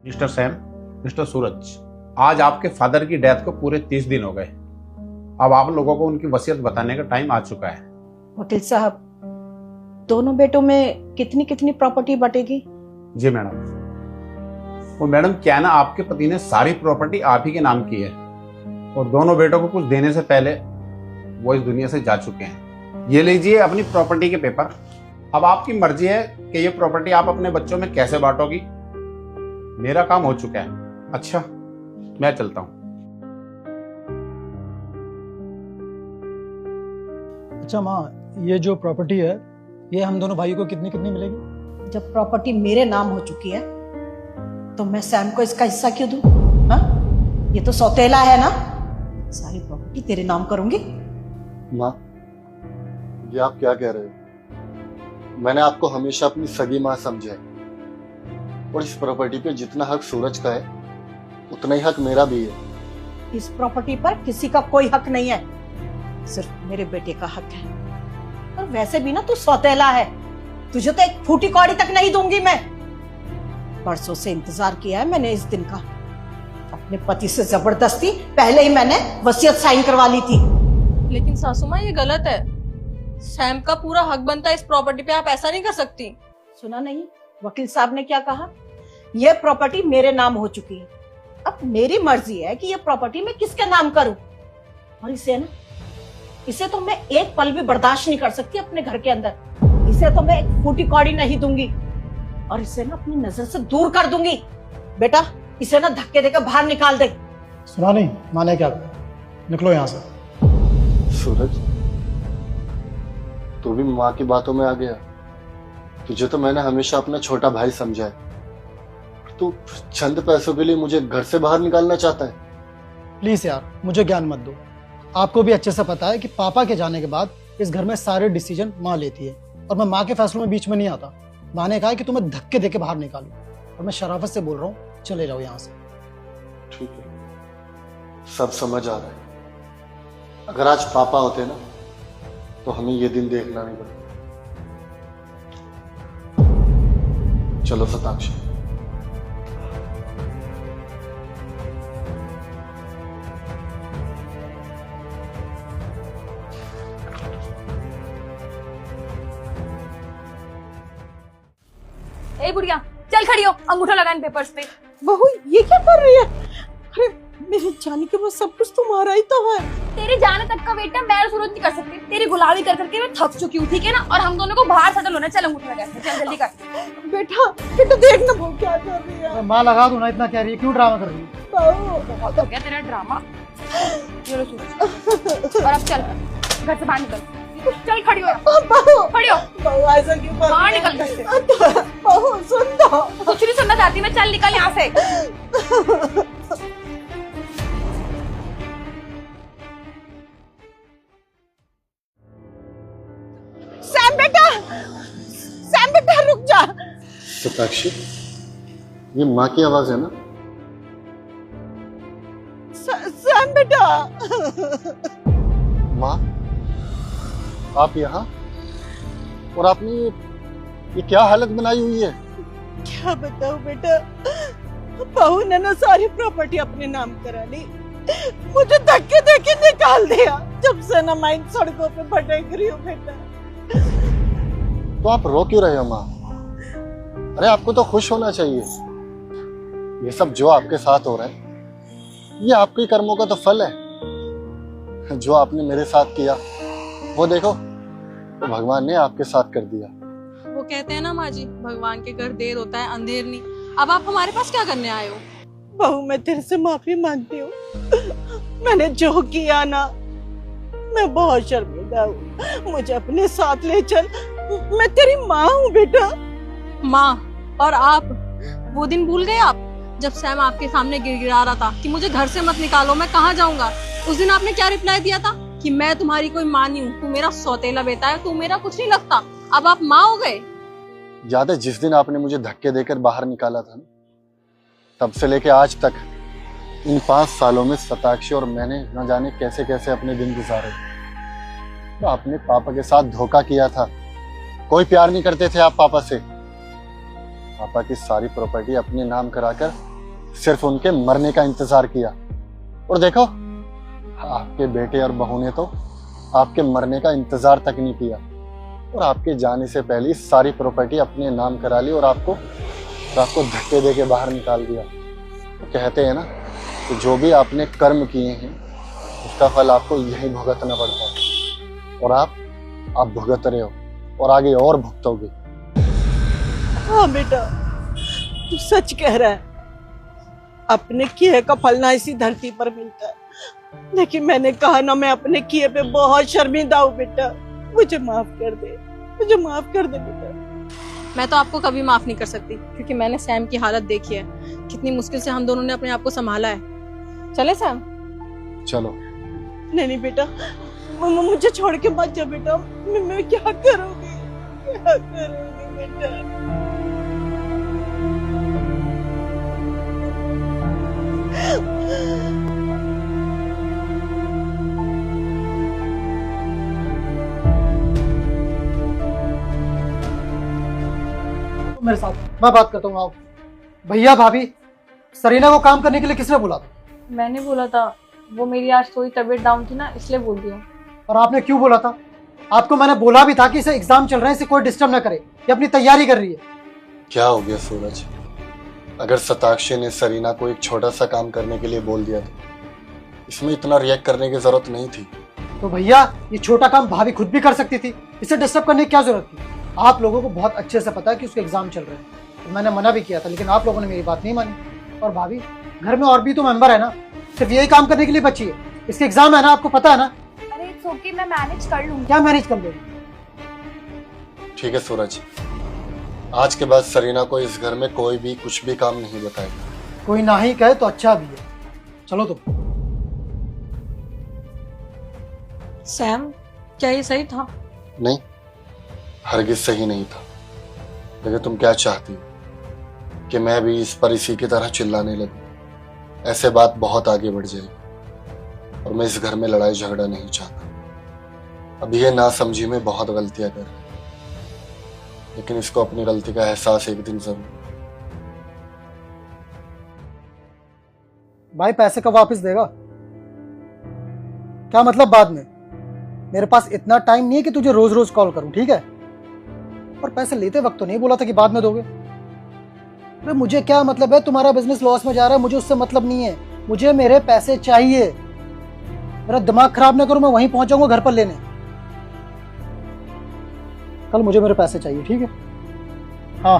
Mister Sam, mister सूरज, आज आपके father की डेथ को पूरे 30 दिन हो गए। अब आप लोगों को उनकी वसीयत बताने का टाइम आ चुका है। वकील साहब, दोनों बेटों में कितनी कितनी प्रॉपर्टी बटेगी? जी मैडम। वो मैडम क्या है ना, आपके पति ने सारी प्रॉपर्टी आप ही के नाम की है और दोनों बेटों को कुछ देने से पहले वो इस दुनिया से जा चुके हैं। ये लीजिए अपनी प्रॉपर्टी के पेपर। अब आपकी मर्जी है कि ये प्रॉपर्टी आप अपने बच्चों में कैसे बांटोगी। मेरा काम हो चुका है। अच्छा, मैं चलता हूँ। अच्छा माँ, ये जो प्रॉपर्टी है ये हम दोनों भाइयों को कितनी कितनी मिलेगी? जब प्रॉपर्टी मेरे नाम हो चुकी है तो मैं सैम को इसका हिस्सा क्यों दूं? हाँ, ये तो सौतेला है ना। सारी प्रॉपर्टी तेरे नाम करूंगी। माँ, ये आप क्या कह रहे हो? मैंने आपको हमेशा अपनी सगी माँ समझा है और इस प्रॉपर्टी पे जितना हक सूरज का है उतना ही हक मेरा भी है। इस प्रॉपर्टी पर किसी का कोई हक नहीं है, सिर्फ मेरे बेटे का हक है। और वैसे भी ना तू सौतेला है, तुझे तो एक फूटी कौड़ी तक नहीं दूंगी मैं। परसों से इंतजार किया है मैंने इस दिन का। अपने पति से जबरदस्ती पहले ही मैंने वसीयत साइन करवा ली थी। लेकिन सासू माँ, ये गलत है। सैम का पूरा हक बनता है इस प्रॉपर्टी पे, आप ऐसा नहीं कर सकती। सुना नहीं वकील साहब ने क्या कहा? यह प्रॉपर्टी मेरे नाम हो चुकी है। अब मेरी मर्जी है कि यह प्रॉपर्टी मैं किसके नाम करूं। और इसे तो मैं एक पल भी बर्दाश्त नहीं कर सकती अपने घर के अंदर। इसे तो मैं एक फूटी कौड़ी नहीं दूंगी और इसे ना अपनी नजर से दूर कर दूंगी। बेटा, इसे ना धक्के देकर बाहर निकाल दे। सुना नहीं माँ ने क्या कहा? निकलो यहाँ से। सूरज, तू भी माँ की बातों में आ गया। तुझे तो मैंने हमेशा अपना छोटा भाई समझा है। तू चंद पैसों के लिए मुझे घर से बाहर निकालना चाहता है? प्लीज यार, मुझे ज्ञान मत दो। आपको भी अच्छे से पता है कि पापा के जाने के बाद इस घर में सारे डिसीजन माँ लेती है और मैं माँ के फैसलों में बीच में नहीं आता। माँ ने कहा है कि तुम्हें धक्के देके बाहर निकालूं और मैं शराफत से बोल रहा हूँ, चले जाओ यहाँ से। ठीक है, सब समझ आ रहा है। अगर आज पापा होते ना तो हमें ये दिन देखना नहीं पड़ता। चलो शताक्षी। ए बुढ़िया, चल खड़ी हो, अंगूठा लगा इन पेपर्स पे। बहू, ये क्या कर रही है? अरे मेरे जाने के बाद सब कुछ तुम्हारा ही तो है। तेरे जाने तक का वेट मैं और सूरज नहीं कर सकती। तेरी गुलामी कर करके मैं थक चुकी हूँ, ठीक है ना? और हम दोनों को बाहर सेटल होना। चल अंगूठा लगा, चल जल्दी कर। बेटा, बेटा देखना बहू क्या कर रही है। माँ लगा दो ना, इतना कह रही है, क्यों ड्रामा कर रही है? बहुत हो गया तेरा ड्रामा। चलो सूरज, और अब चल घर से बाहर निकल। चल खड़ी हो, खड़ी हो। बहू ऐसा क्यों कर बाहर रही है? निकल घर से। बहू सुन दो। कुछ नहीं सुनना चाहती मैं, चल निकल यहाँ से। सैम बेटा रुक जा। शताक्षी, ये माँ की आवाज है ना? सैम बेटा। माँ, आप यहाँ? और आपने ये क्या हालत बनाई हुई है? क्या बताऊं बेटा, बहू ने ना सारी प्रॉपर्टी अपने नाम करा ली। मुझे धक्के देके निकाल दिया। जब से ना मैं इन सड़कों पे भटक रही हूँ बेटा। तो आप रो क्यों रहे हो माँ? अरे आपको तो खुश होना चाहिए। ये सब जो आपके साथ हो रहा है ये आपके कर्मों का तो फल है। जो आपने मेरे साथ किया वो देखो, तो भगवान ने आपके साथ कर दिया। वो कहते हैं ना माँ जी, भगवान के घर देर होता है अंधेर नहीं। अब आप हमारे पास क्या करने आए हो? बहू, मैं तेरे से माफी मांगती हूँ। मैंने जो किया ना, मैं बहुत शर्मिंदा हूँ। मुझे अपने साथ ले चल, मैं तेरी माँ हूँ बेटा। माँ और आप, वो दिन भूल गए आप जब सैम आपके सामने गिड़गिड़ा रहा था कि मुझे घर से मत निकालो, मैं कहाँ जाऊंगा? उस दिन आपने क्या रिप्लाई दिया था कि मैं तुम्हारी कोई माँ नहीं हूँ, तू मेरा सौतेला बेटा है, तू मेरा कुछ नहीं लगता। अब आप माँ हो गए। याद है जिस दिन आपने मुझे धक्के देकर बाहर निकाला था ना, तब से लेके आज तक इन 5 सालों में शताक्षी और मैंने न जाने कैसे कैसे अपने दिन गुजारे। तो आपने पापा के साथ धोखा किया था। कोई प्यार नहीं करते थे आप पापा से। पापा की सारी प्रॉपर्टी अपने नाम कराकर सिर्फ उनके मरने का इंतजार किया। और देखो, आपके बेटे और बहू ने तो आपके मरने का इंतजार तक नहीं किया और आपके जाने से पहले ही सारी प्रॉपर्टी अपने नाम करा ली और आपको धक्के दे के बाहर निकाल दिया। तो कहते हैं ना कि जो भी आपने कर्म किए हैं उसका फल आपको यही भुगतना पड़ता है, और आप भुगत रहे हो और आगे और भुगतोगे। हाँ बेटा, तू सच कह रहा है। अपने किए का फल ना इसी धरती पर मिलता है, लेकिन मैंने कहा ना, मैं अपने किए पे बहुत शर्मिंदा हूँ बेटा। मुझे माफ कर दे, मुझे माफ कर दे बेटा। मैं तो आपको कभी माफ नहीं कर सकती, क्योंकि मैंने सैम की हालत देखी है। कितनी मुश्किल से हम दोनों ने अपने आप को संभाला है। चले सैम? चलो। नहीं बेटा, मुझे छोड़ के मत जा बेटा। मैं क्या करूँगी, क्या करूँगी बेटा। मेरे साथ मैं बात करता हूँ। आओ। भैया भाभी, सरीना को काम करने के लिए किसने बोला था? मैंने बोला था, वो मेरी आज थोड़ी तबीयत डाउन थी ना, इसलिए बोल दिया। और आपने क्यों बोला था? आपको मैंने बोला भी था कि इसे एग्जाम चल रहे हैं, इसे कोई डिस्टर्ब ना करे, ये अपनी तैयारी कर रही है। क्या हो गया सूरज? अगर शताक्षी ने सरीना को एक छोटा सा काम करने के लिए बोल दिया था, इसमें इतना रिएक्ट करने की जरूरत नहीं थी। तो भैया, ये छोटा काम भाभी खुद भी कर सकती थी, इसे डिस्टर्ब करने की क्या जरूरत थी? आप लोगों को बहुत अच्छे से पता है कि उसके एग्जाम चल रहे हैं। तो मैंने मना भी किया था, लेकिन आप लोगों ने मेरी बात नहीं मानी। और भाभी, घर में और भी तो मेंबर है ना, सिर्फ यही काम करने के लिए बची है। इसके एग्जाम है ना, आपको पता है ना। अरे इट्स ओके, मैं मैनेज कर लूंगी। क्या मैनेज कर लोगे? ठीक है सूरज, आज के बाद सरीना को इस घर में कोई भी कुछ भी काम नहीं बताएगा। कोई ना ही कहे तो अच्छा भी है। चलो तो। सैम, क्या ये सही था? नहीं, हरगिज सही नहीं था। लेकिन तुम क्या चाहती हो कि मैं भी इस पर इसी की तरह चिल्लाने लगूं? ऐसे बात बहुत आगे बढ़ जाएगी और मैं इस घर में लड़ाई झगड़ा नहीं चाहता। अब ये नासमझी में बहुत गलतियां कर रही, लेकिन इसको अपनी गलती का एहसास एक दिन जरूर। भाई, पैसे कब वापस देगा? क्या मतलब बाद में? मेरे पास इतना टाइम नहीं है कि तुझे रोज रोज कॉल करूं, ठीक है? और पैसे लेते वक्त तो नहीं बोला था कि बाद में दोगे। अरे मुझे क्या मतलब है, तुम्हारा बिजनेस लॉस में जा रहा है, मुझे उससे मतलब नहीं है। मुझे मेरे पैसे चाहिए। मेरा दिमाग खराब ना करो, मैं वहीं पहुंच जाऊंगा घर पर लेने। कल मुझे मेरे पैसे चाहिए, ठीक है? हाँ।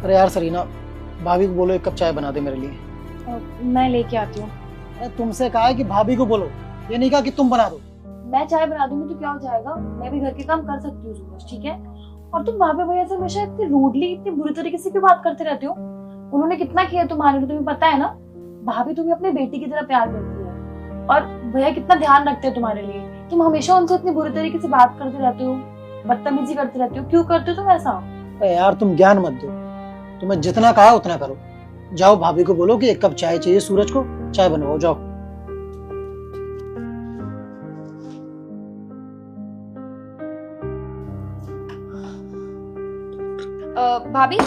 अरे यार सरीना, भाभी को बोलो एक कप चाय बना दे मेरे लिए। मैं लेके आती हूँ। अरे तुमसे कहा है कि भाभी को बोलो, ये नहीं कहा कि तुम बना दो। मैं चाय बना दूंगी तो क्या हो जाएगा, मैं भी घर के काम कर सकती हूँ सूरज, ठीक है? और तुम भाभी भैया से हमेशा इतनी रूडली, इतनी बुरी तरीके से क्यों बात करते रहते हो? उन्होंने कितना किया तुम्हारे लिए, तुम्हें पता है ना। भाभी तुम्हें अपने बेटी की तरह प्यार करती है और भैया कितना ध्यान रखते हैं तुम्हारे लिए। तुम हमेशा उनसे इतनी बुरी तरीके से बात करते रहते हो, बदतमीजी करते रहते हो। क्यों करते हो तुम ऐसा? अरे यार तुम ज्ञान मत दो, तुम्हें जितना कहा उतना करो। जाओ भाभी को बोलो कि एक कप चाय चाहिए, सूरज को चाय बनवाओ, जाओ। भाभी,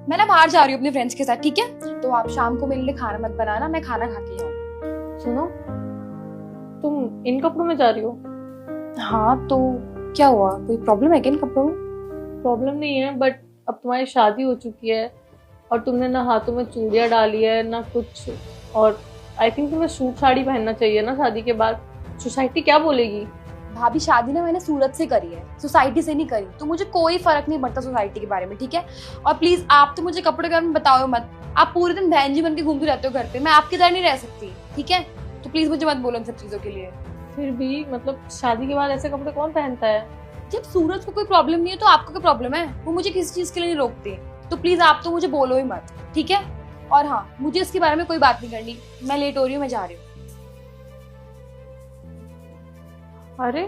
मैं ना बाहर जा रही हूँ अपने फ्रेंड्स के साथ, ठीक है? तो आप शाम को मेरे लिए खाना मत बनाना, मैं खाना खा के आऊँ। सुनो, तुम इन कपड़ों में जा रही हो? हाँ तो क्या हुआ, कोई प्रॉब्लम है क्या इन कपड़ों में? प्रॉब्लम नहीं है, बट अब तुम्हारी शादी हो चुकी है और तुमने ना हाथों में चूड़ियां डाली है ना कुछ, और आई थिंक तुम्हें सूट साड़ी पहनना चाहिए ना शादी के बाद। सोसाइटी क्या बोलेगी? भाभी, शादी ना मैंने सूरत से करी है, सोसाइटी से नहीं करी, तो मुझे कोई फर्क नहीं पड़ता सोसाइटी के बारे में, ठीक है? और प्लीज आप तो मुझे कपड़े के बारे में बताओ मत। आप पूरे दिन बहन जी बन के घूमते रहते हो घर पे, मैं आपकी तरह नहीं रह सकती, ठीक है? तो प्लीज मुझे मत बोलो इन सब चीजों के लिए। फिर भी मतलब शादी के बाद ऐसे कपड़े कौन पहनता है? जब सूरज को कोई प्रॉब्लम नहीं है तो आपको क्या प्रॉब्लम है? वो मुझे किसी चीज के लिए नहीं रोकते, तो प्लीज आप तो मुझे बोलो ही मत, ठीक है? और हाँ, मुझे इसके बारे में कोई बात नहीं करनी, मैं लेट हो रही हूँ, मैं जा रही हूँ। अरे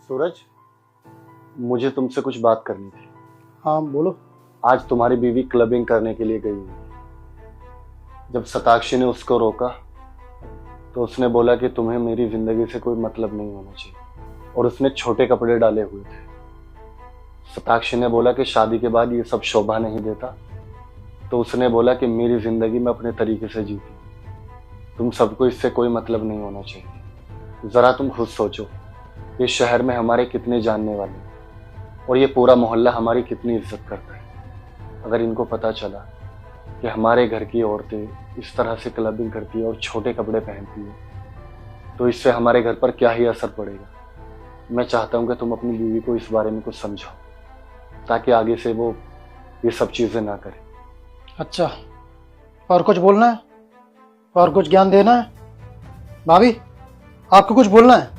सूरज, मुझे तुमसे कुछ बात करनी थी। हाँ बोलो। आज तुम्हारी बीवी क्लबिंग करने के लिए गई हुई। जब शताक्षी ने उसको रोका तो उसने बोला कि तुम्हें मेरी जिंदगी से कोई मतलब नहीं होना चाहिए, और उसने छोटे कपड़े डाले हुए थे। शताक्षी ने बोला कि शादी के बाद ये सब शोभा नहीं देता, तो उसने बोला कि मेरी जिंदगी में अपने तरीके से जीती, तुम सबको इससे कोई मतलब नहीं होना चाहिए। जरा तुम खुद सोचो, इस शहर में हमारे कितने जानने वाले हैं, और ये पूरा मोहल्ला हमारी कितनी इज्जत करता है। अगर इनको पता चला कि हमारे घर की औरतें इस तरह से क्लबिंग करती है और छोटे कपड़े पहनती है, तो इससे हमारे घर पर क्या ही असर पड़ेगा। मैं चाहता हूं कि तुम अपनी बीवी को इस बारे में कुछ समझाओ, ताकि आगे से वो ये सब चीजें ना करे। अच्छा, और कुछ बोलना है? और कुछ ज्ञान देना है? भाभी, आपको कुछ बोलना है?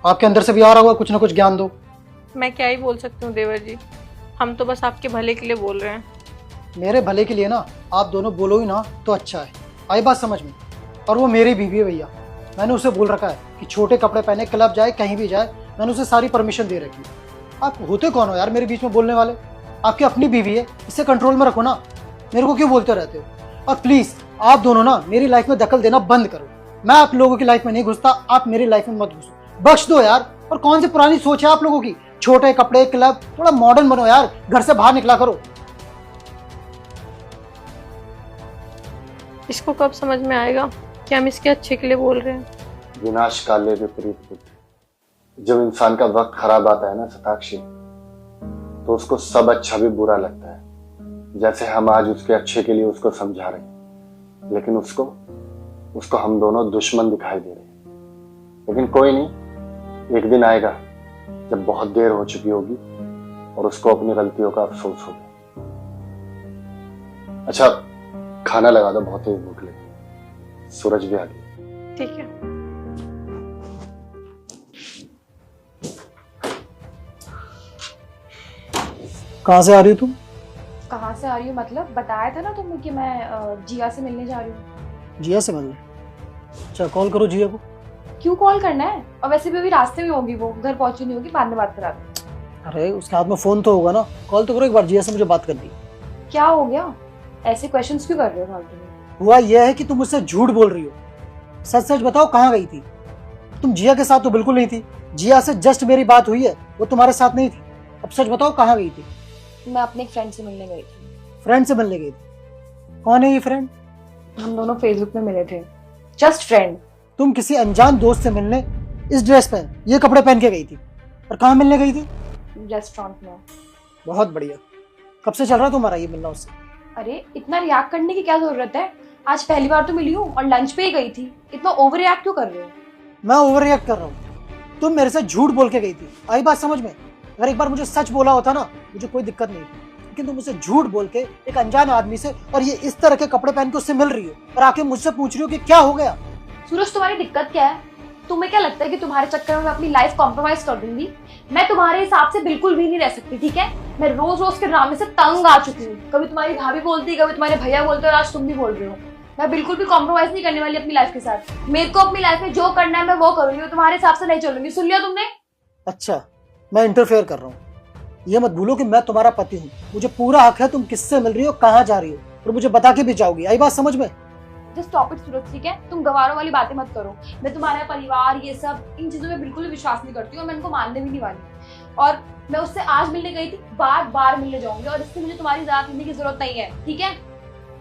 आपके अंदर से भी आ रहा होगा कुछ ना कुछ ज्ञान दो। मैं क्या ही बोल सकती हूँ देवर जी, हम तो बस आपके भले के लिए बोल रहे हैं। मेरे भले के लिए ना आप दोनों बोलो ही ना तो अच्छा है। आई बात समझ में? और वो मेरी बीवी है भैया, मैंने उसे बोल रखा है कि छोटे कपड़े पहने क्लब जाए, कहीं भी जाए, मैंने उसे सारी परमिशन दे रखी है। आप होते कौन हो यार मेरे बीच में बोलने वाले? आपकी अपनी बीवी है, इसे कंट्रोल में रखो ना, मेरे को क्यों बोलते रहते हो? और प्लीज आप दोनों ना मेरी लाइफ में दखल देना बंद करो। मैं आप लोगों की लाइफ में नहीं घुसता, आप मेरी लाइफ में मत घुसो, बख्श दो यार। और कौन सी पुरानी सोच है आप लोगों की? छोटे कपड़े, क्लब, थोड़ा मॉडर्न बनो यार, घर से बाहर निकला करो। इसको कब समझ में आएगा कि हम इसके अच्छे के लिए बोल रहे हैं? विनाश काले विपरीत बुद्धि। जब इंसान का वक्त खराब आता है ना शताक्षी, तो उसको सब अच्छा भी बुरा लगता है। जैसे हम आज उसके अच्छे के लिए उसको समझा रहे हैं, लेकिन उसको हम दोनों दुश्मन दिखाई दे रहे हैं। लेकिन कोई नहीं, एक दिन आएगा जब बहुत देर हो चुकी होगी और उसको अपनी गलतियों का अफसोस होगा। अच्छा, खाना लगा दो, बहुत तेज भूख लगी, सूरज भी आ गया। ठीक है। कहाँ से आ रही हो तुम? कहाँ से आ रही हूँ मतलब? बताया था ना तुमने कि मैं जिया से मिलने जा रही हूँ। जिया से मिलने? अच्छा, कॉल करो जिया को। क्यों कॉल करना है? और वैसे भी अभी रास्ते में होगी, वो घर पहुंची नहीं होगी, बाद में बात करा दो। अरे उसके हाथ में फोन तो होगा ना, कॉल तो करो एक बार, जिया से मुझे बात करनी है। क्या हो गया? ऐसे क्वेश्चंस क्यों कर रहे हो फालतू में? हुआ यह है कि तुम मुझसे झूठ बोल रही हो। सच सच बताओ, कहाँ गई थी तुम? जिया के साथ तो बिल्कुल नहीं थी। जिया से जस्ट मेरी बात हुई है, वो तुम्हारे साथ नहीं थी। अब सच बताओ, कहाँ गई थी? मैं अपने एक फ्रेंड से मिलने गई थी। फ्रेंड से मिलने गई थी? कौन है ये फ्रेंड? हम दोनों फेसबुक में मिले थे, जस्ट फ्रेंड। तुम किसी अनजान दोस्त से मिलने इस ड्रेस पहन, ये कपड़े पहन के गई थी? और कहाँ मिलने गई थी? रेस्टोरेंट में। बहुत बढ़िया। कब से चल रहा तुम्हारा ये मिलना उससे? अरे इतना रिएक्ट करने की क्या जरूरत है? आज पहली बार तो मिली हूँ और लंच पे ही गई थी, इतना ओवर रिएक्ट क्यों कर रहे हो? मैं ओवर रिएक्ट कर रहा हूँ? तुम मेरे से झूठ बोल के गई थी, आई बात समझ में? अगर एक बार मुझे सच बोला होता ना, मुझे कोई दिक्कत नहीं थी, लेकिन तुम मुझसे झूठ बोल के एक अनजान आदमी से, और ये इस तरह के कपड़े पहन के उससे मिल रही हो, और आके मुझसे पूछ रही हो कि क्या हो गया? सूरज, तुम्हारी दिक्कत क्या है? तुम्हें क्या लगता है कि तुम्हारे चक्कर में मैं अपनी लाइफ कॉम्प्रोमाइज कर दूंगी? मैं तुम्हारे हिसाब से बिल्कुल भी नहीं रह सकती, ठीक है? मैं रोज रोज के ड्रामे से तंग आ चुकी हूँ। कभी तुम्हारी भाभी बोलती, कभी तुम्हारे भैया बोलते, और आज तुम भी बोल रहे हो। मैं बिल्कुल भी कॉम्प्रोमाइज नहीं करने वाली अपनी लाइफ के साथ। मेरे को अपनी लाइफ में जो करना है मैं वो करूंगी, तुम्हारे हिसाब से नहीं चलूंगी। सुन लिया तुमने? अच्छा, मैं इंटरफेयर कर रहा हूँ। ये मत भूलो कि मैं तुम्हारा पति हूँ, मुझे पूरा हक है तुम किससे मिल रही हो, कहाँ जा रही हो, और मुझे बता के भी जाओगी। आई बात समझ में? जस्ट स्टॉप इट सूरज, ठीक है? तुम गवारों वाली बातें मत करो। मैं तुम्हारा परिवार, ये सब, इन चीजों में बिल्कुल भी विश्वास नहीं करती हूँ, और मैं इनको मानने भी नहीं वाली। और मैं उससे आज मिलने गई थी, बार बार मिलने जाऊंगी, और इससे मुझे तुम्हारी इजाजत लेने की जरूरत नहीं है, ठीक है?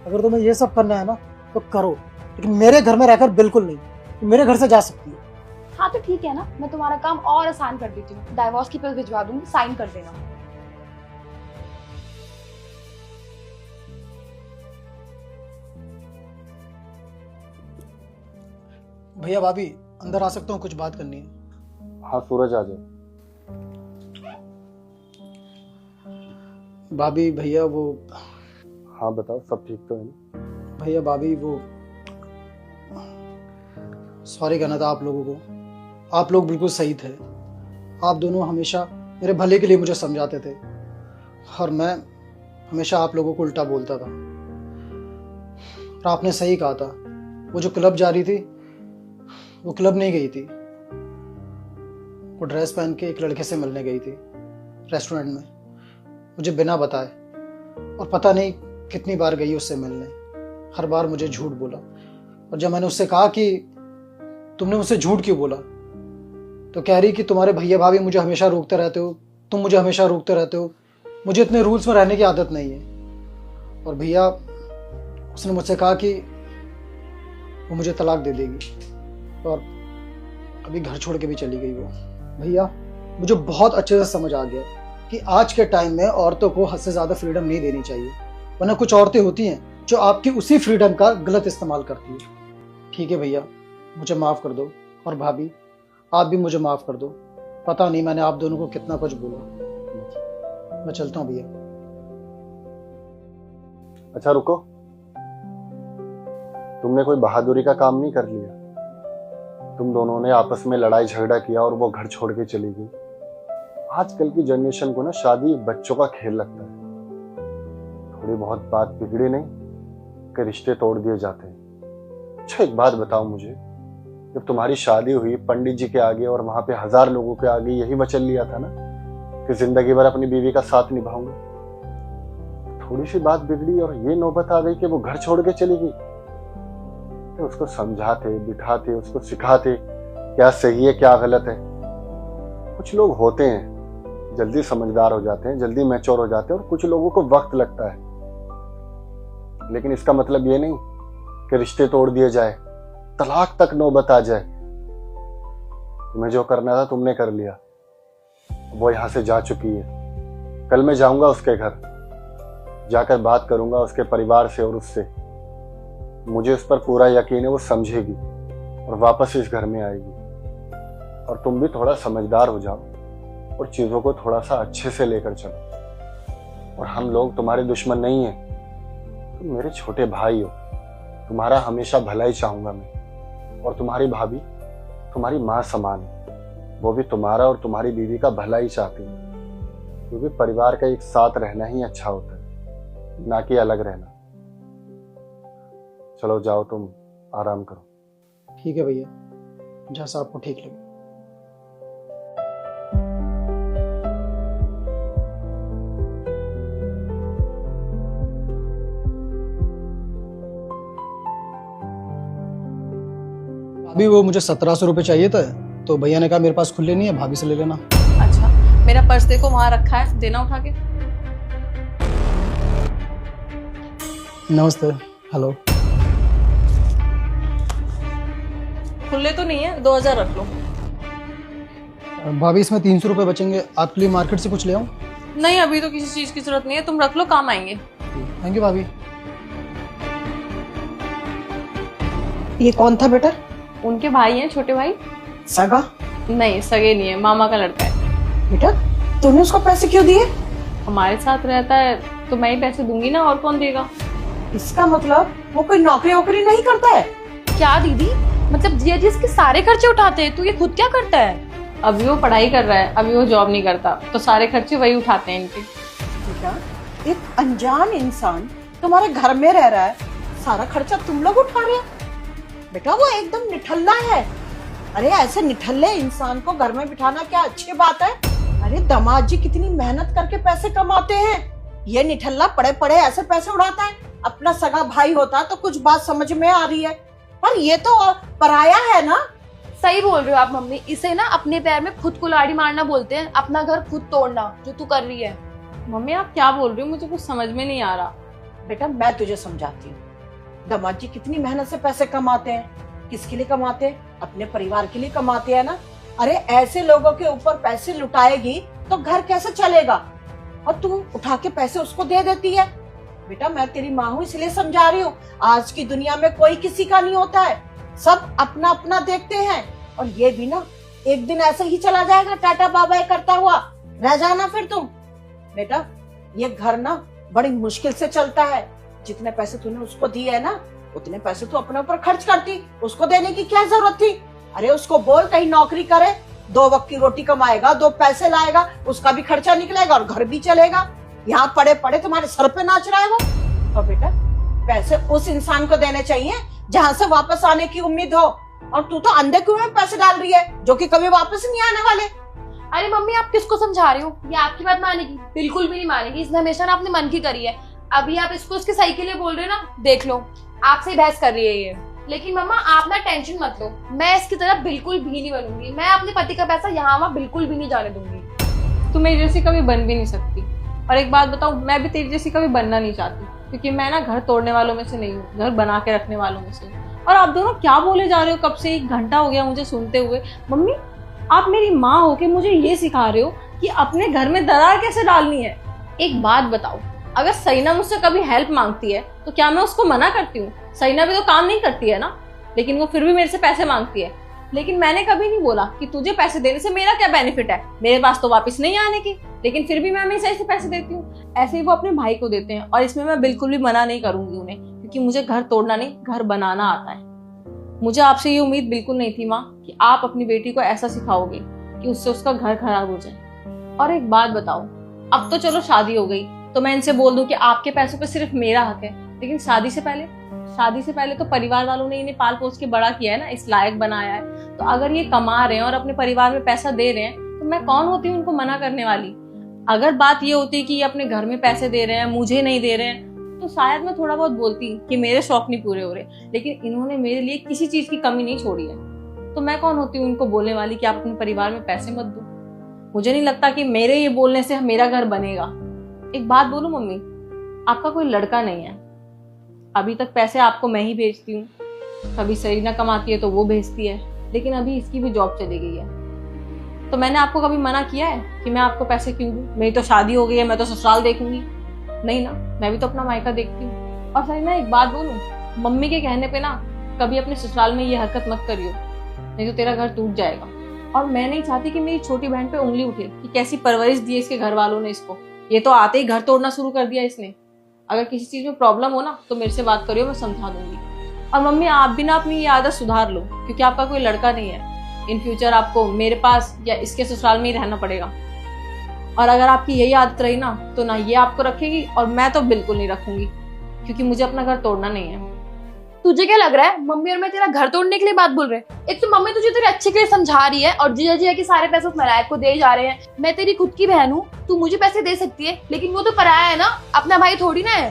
अगर तुम्हें ये सब करना है ना तो करो, लेकिन मेरे घर में रहकर बिल्कुल नहीं। तुम मेरे घर से जा सकती हो। हाँ तो ठीक है ना, मैं तुम्हारा काम और आसान कर देती हूँ। डाइवोर्स की पेपर भिजवा दूंगी, साइन कर देना। भैया भाभी, अंदर आ सकता हूँ? कुछ बात करनी है। हाँ सूरज, आ जाओ। भाभी भैया वो, हाँ बताओ, सब ठीक तो है ना? भैया भाभी वो, सॉरी कहना था आप लोगों को। आप लोग बिल्कुल सही थे। आप दोनों हमेशा मेरे भले के लिए मुझे समझाते थे, और मैं हमेशा आप लोगों को उल्टा बोलता था। और आपने सही कहा था, वो जो क्लब जा रही थी वो क्लब नहीं गई थी, वो ड्रेस पहन के एक लड़के से मिलने गई थी रेस्टोरेंट में, मुझे बिना बताए। और पता नहीं कितनी बार गई उससे मिलने, हर बार मुझे झूठ बोला। और जब मैंने उससे कहा कि तुमने मुझसे झूठ क्यों बोला? तो कह रही कि तुम्हारे भैया भाभी मुझे हमेशा रोकते रहते हो, तुम मुझे हमेशा रोकते रहते हो, मुझे इतने रूल्स में रहने की आदत नहीं है। और भैया उसने मुझसे कहा कि वो मुझे तलाक दे देगी और अभी घर छोड़ के भी चली गई वो। भैया मुझे बहुत अच्छे से समझ आ गया कि आज के टाइम में औरतों को हद से ज़्यादा फ्रीडम नहीं देनी चाहिए, वरना कुछ औरतें होती हैं जो आपकी उसी फ्रीडम का गलत इस्तेमाल करती है। ठीक है भैया, मुझे माफ़ कर दो, और भाभी आप भी मुझे माफ़ कर दो। पता नहीं मैंने आप दोनों को कितना कुछ बोला। मैं चलता हूँ भैया। अच्छा रुको, तुमने कोई बहादुरी का काम नहीं कर लिया। तुम दोनों ने आपस में लड़ाई झगड़ा किया और वो घर छोड़ के चली गई। आजकल की जनरेशन को ना शादी बच्चों का खेल लगता है। थोड़ी बहुत बात बिगड़ी नहीं कि रिश्ते तोड़ दिए जाते हैं। अच्छा एक बात बताओ मुझे, जब तुम्हारी शादी हुई पंडित जी के आगे और वहां पे 1000 लोगों के आगे यही वचन लिया था ना कि जिंदगी भर अपनी बीवी का साथ निभाऊंगा। थोड़ी सी बात बिगड़ी और ये नौबत आ गई कि वो घर छोड़ के चली गई। तो उसको समझाते बिठाते, उसको सिखाते क्या सही है क्या गलत है। कुछ लोग होते हैं जल्दी समझदार हो जाते हैं, जल्दी मैच्योर हो जाते हैं, और कुछ लोगों को वक्त लगता है। लेकिन इसका मतलब ये नहीं कि रिश्ते तोड़ दिए जाए, तलाक तक नौबत आ जाए। तुम्हें जो करना था तुमने कर लिया, वो यहां से जा चुकी है। कल मैं जाऊंगा उसके घर, जाकर बात करूंगा उसके परिवार से और उससे। मुझे उस पर पूरा यकीन है वो समझेगी और वापस इस घर में आएगी। और तुम भी थोड़ा समझदार हो जाओ और चीजों को थोड़ा सा अच्छे से लेकर चलो। और हम लोग तुम्हारे दुश्मन नहीं हैं, तुम मेरे छोटे भाई हो। तुम्हारा हमेशा भला ही चाहूंगा मैं। और तुम्हारी भाभी तुम्हारी माँ समान है, वो भी तुम्हारा और तुम्हारी बीवी का भला ही चाहती है। क्योंकि परिवार का एक साथ रहना ही अच्छा होता है, ना कि अलग रहना। चलो जाओ, तुम आराम करो। ठीक है भैया, जैसा आपको ठीक लगे। अभी वो मुझे 1700 रुपये चाहिए था, तो भैया ने कहा मेरे पास खुले नहीं है, भाभी से ले लेना। अच्छा, मेरा पर्स देखो वहां रखा है, देना उठा के। नमस्ते। हेलो। खुले तो नहीं है, 2000 रख लो। भाभी इसमें 300 रुपये बचेंगे, आपके लिए मार्केट से कुछ ले आऊं? नहीं, अभी तो किसी चीज की जरूरत नहीं है, तुम रख लो, काम आएंगे। थैंक यू भाभी। ये कौन था बेटा? उनके भाई हैं, छोटे भाई। सगा? नहीं, सगे नहीं है, मामा का लड़का है। बेटा तूने उसको पैसे क्यों दिए? हमारे साथ रहता है तो मैं ही पैसे दूंगी ना, और कौन देगा? इसका मतलब वो कोई नौकरी वोकरी नहीं करता है? क्या दीदी, मतलब जिया जी इसके सारे खर्चे उठाते हैं, तो ये खुद क्या करता है? अभी वो पढ़ाई कर रहा है, अभी वो जॉब नहीं करता, तो सारे खर्चे वही उठाते हैं इनके। बेटा एक अनजान इंसान तुम्हारे घर में रह रहा है, सारा खर्चा तुम लोग उठा रहे हो? बेटा वो एकदम निठल्ला है। अरे ऐसे निठल्ले इंसान को घर में बिठाना क्या अच्छी बात है? अरे दामाद जी कितनी मेहनत करके पैसे कमाते हैं, ये निठल्ला पड़े पड़े ऐसे पैसे उड़ाता है। अपना सगा भाई होता तो कुछ बात समझ में आ रही है, पर ये तो पराया है ना। सही बोल रहे हो आप मम्मी, इसे ना अपने पैर में खुद कुल्हाड़ी मारना बोलते हैं, अपना घर खुद तोड़ना, जो तू कर रही है। मम्मी आप क्या बोल रही हो, मुझे कुछ समझ में नहीं आ रहा। बेटा मैं तुझे समझाती हूँ, दामाद जी कितनी मेहनत से पैसे कमाते हैं। किसके लिए कमाते हैं? अपने परिवार के लिए कमाते हैं ना। अरे ऐसे लोगों के ऊपर पैसे लुटाएगी तो घर कैसे चलेगा? और तू उठा के पैसे उसको दे देती है। बेटा मैं तेरी माँ हूँ इसलिए समझा रही हूँ, आज की दुनिया में कोई किसी का नहीं होता है, सब अपना अपना देखते हैं। और ये भी ना एक दिन ऐसे ही चला जाएगा, टाटा बाय करता हुआ रह जाना फिर तुम। बेटा ये घर ना बड़ी मुश्किल से चलता है, जितने पैसे तूने उसको दिए है ना उतने पैसे तू अपने ऊपर खर्च करती, उसको देने की क्या जरूरत थी? अरे उसको बोल कहीं नौकरी करे, 2 वक्त की रोटी कमाएगा, 2 पैसे लाएगा, उसका भी खर्चा निकलेगा और घर भी चलेगा। यहाँ पड़े पड़े तुम्हारे सर पे नाच रहा है वो। तो बेटा पैसे उस इंसान को देने चाहिए जहाँ से वापस आने की उम्मीद हो, और तू तो अंधे कुएं में पैसे डाल रही है जो कि कभी वापस नहीं आने वाले। अरे मम्मी आप किसको समझा रही हो? ये आपकी बात मानेगी? बिल्कुल भी नहीं मानेगी, इसने हमेशा ना अपने मन की करी है। अभी आप इसको उसके सही के लिए बोल रहे हो ना, देख लो आपसे ही बहस कर रही है ये। लेकिन मम्मा आप ना टेंशन मत लो, मैं इसकी तरह बिल्कुल भी नहीं बनूंगी। मैं अपने पति का पैसा यहाँ वहाँ बिल्कुल भी नहीं जाने दूंगी। तू मेरी जैसी कभी बन भी नहीं सकती। और एक बात बताऊं, मैं भी तेरी जैसी कभी बनना नहीं चाहती, क्योंकि मैं ना घर तोड़ने वालों में से नहीं हूँ, घर बना के रखने वालों में से हूँ। और आप दोनों क्या बोले जा रहे हो? कब से 1 घंटा हो गया मुझे सुनते हुए। मम्मी, आप मेरी माँ होके मुझे ये सिखा रहे हो कि अपने घर में दरार कैसे डालनी है। एक बात बताओ, अगर सईना मुझसे कभी हेल्प मांगती है तो क्या मैं उसको मना करती हूँ? सईना भी तो काम नहीं करती है ना, लेकिन वो फिर भी मेरे से पैसे मांगती है। लेकिन मैंने कभी नहीं बोला कि तुझे पैसे देने से मेरा क्या बेनिफिट है, मेरे पास तो वापस नहीं आने की, लेकिन फिर भी मैं हमेशा ऐसे पैसे देती हूँ। ऐसे ही वो अपने भाई को देते हैं, और इसमें मैं बिल्कुल भी मना नहीं करूंगी उन्हें, क्योंकि मुझे घर तोड़ना नहीं, घर बनाना आता है। मुझे आपसे ये उम्मीद बिल्कुल नहीं थी माँ कि आप अपनी बेटी को ऐसा सिखाओगे कि उससे उसका घर खराब हो जाए। और एक बात बताओ, अब तो चलो शादी हो गई तो मैं इनसे बोल दूं कि आपके पैसों पे सिर्फ मेरा हक है, लेकिन शादी से पहले तो परिवार वालों ने इन्हें पाल पोस के बड़ा किया है ना, इस लायक बनाया है। तो अगर ये कमा रहे हैं और अपने परिवार में पैसा दे रहे हैं तो मैं कौन होती हूँ उनको मना करने वाली? अगर बात ये होती कि ये अपने घर में पैसे दे रहे हैं, मुझे नहीं दे रहे हैं, तो शायद मैं थोड़ा बहुत बोलती कि मेरे शौक नहीं पूरे हो रहे, लेकिन इन्होंने मेरे लिए किसी चीज की कमी नहीं छोड़ी है। तो मैं कौन होती हूँ उनको बोलने वाली कि आप अपने परिवार में पैसे मत दो? मुझे नहीं लगता कि मेरे ये बोलने से मेरा घर बनेगा। एक बात बोलूं मम्मी, आपका कोई लड़का नहीं है। अभी तक पैसे आपको मैं ही भेजती हूँ, कभी सरीना कमाती है तो वो भेजती है, लेकिन अभी इसकी भी जॉब चली गई है। तो मैंने आपको कभी मना किया है कि मैं आपको पैसे क्यों दूं? मेरी तो शादी हो गई है, मैं तो ससुराल देखूंगी नहीं ना, मैं भी तो अपना मायका देखती हूँ। और सरीना एक बात बोलूं, मम्मी के कहने पे ना कभी अपने ससुराल में ये हरकत मत करियो, नहीं तो तेरा घर टूट जाएगा। और मैं नहीं चाहती कि मेरी छोटी बहन पे उंगली उठे कि कैसी परवरिश दी है इसके घर वालों ने इसको। ये तो आते ही घर तोड़ना शुरू कर दिया इसने। अगर किसी चीज में प्रॉब्लम हो ना तो मेरे से बात करियो, मैं समझा दूंगी। और मम्मी, आप भी ना अपनी ये आदत सुधार लो, क्योंकि आपका कोई लड़का नहीं है। इन फ्यूचर आपको मेरे पास या इसके ससुराल में ही रहना पड़ेगा। और अगर आपकी यही आदत रही ना तो ना ये आपको रखेगी और मैं तो बिल्कुल नहीं रखूंगी, क्योंकि मुझे अपना घर तोड़ना नहीं है। तुझे क्या लग रहा है मम्मी और मैं तेरा घर तोड़ने के लिए बात बोल रहे हैं? एक तो मम्मी तुझे तेरे अच्छे के लिए समझा रही है और जीजा जी के सारे पैसे उस मलायक को दे जा रहे हैं। मैं तेरी खुद की बहन हूँ, तू मुझे पैसे दे सकती है, लेकिन वो तो पराया है ना, अपना भाई थोड़ी ना है।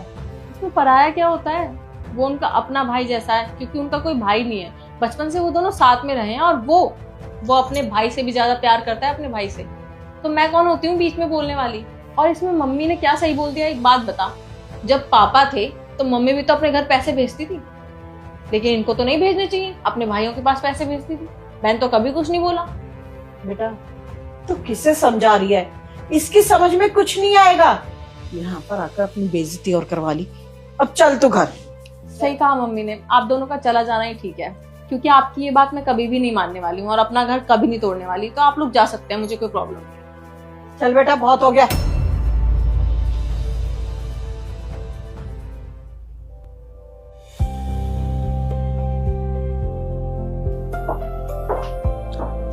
उसमें पराया क्या होता है? वो उनका अपना भाई जैसा है, क्योंकि उनका कोई भाई नहीं है। बचपन से वो दोनों साथ में रहे हैं और वो अपने भाई से भी ज्यादा प्यार करता है अपने भाई से। तो मैं कौन होती हूँ बीच में बोलने वाली? और इसमें मम्मी ने क्या सही बोल दिया, एक बात बता, जब पापा थे तो मम्मी भी तो अपने घर पैसे भेजती थी, लेकिन इनको तो नहीं भेजने चाहिए, अपने भाइयों के पास पैसे भेजती थी। बहन तो कभी कुछ नहीं बोला। बेटा तू किसे समझा रही है? इसकी समझ में कुछ नहीं आएगा। यहाँ पर आकर अपनी बेइज्जती और करवा ली। अब चल तू घर। सही कहा मम्मी ने, आप दोनों का चला जाना ही ठीक है, क्योंकि आपकी ये बात मैं कभी भी नहीं मानने वाली हूँ और अपना घर कभी नहीं तोड़ने वाली। तो आप लोग जा सकते हैं, मुझे कोई प्रॉब्लम नहीं। चल बेटा, बहुत हो गया।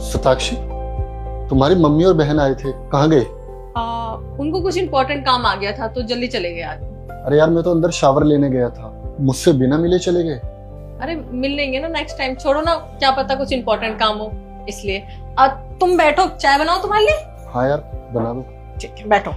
सताक्षी, तुम्हारी मम्मी और बहन आए थे, कहाँ गए? उनको कुछ इंपॉर्टेंट काम आ गया था तो जल्दी चले गए आज। अरे यार, मैं तो अंदर शावर लेने गया था, मुझसे बिना मिले चले गए। अरे मिल लेंगे ना नेक्स्ट टाइम, छोड़ो ना, क्या पता कुछ इंपॉर्टेंट काम हो इसलिए। तुम बैठो, चाय बनाओ तुम्हारे लिए। हाँ यार, बना दो। ठीक है, बैठो।